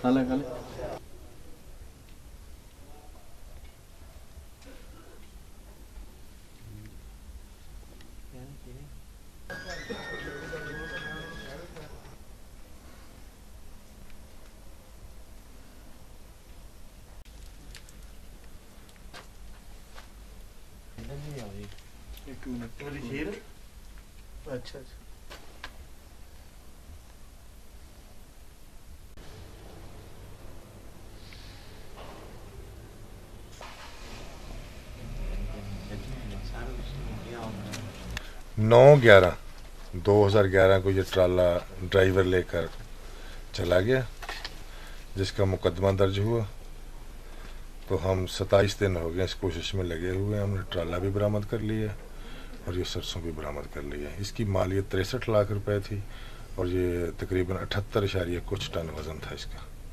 काले काले एक मिनट अच्छा अच्छा नौ 11/2011 को ये ट्राला ड्राइवर लेकर चला गया, जिसका मुकदमा दर्ज हुआ। तो हम 27 दिन हो गए इस कोशिश में लगे हुए हैं। हमने ट्राला भी बरामद कर लिया और ये सरसों भी बरामद कर ली है। इसकी मालियत 63 लाख रुपए थी और ये तकरीबन 78 इशारिया कुछ टन वज़न था इसका।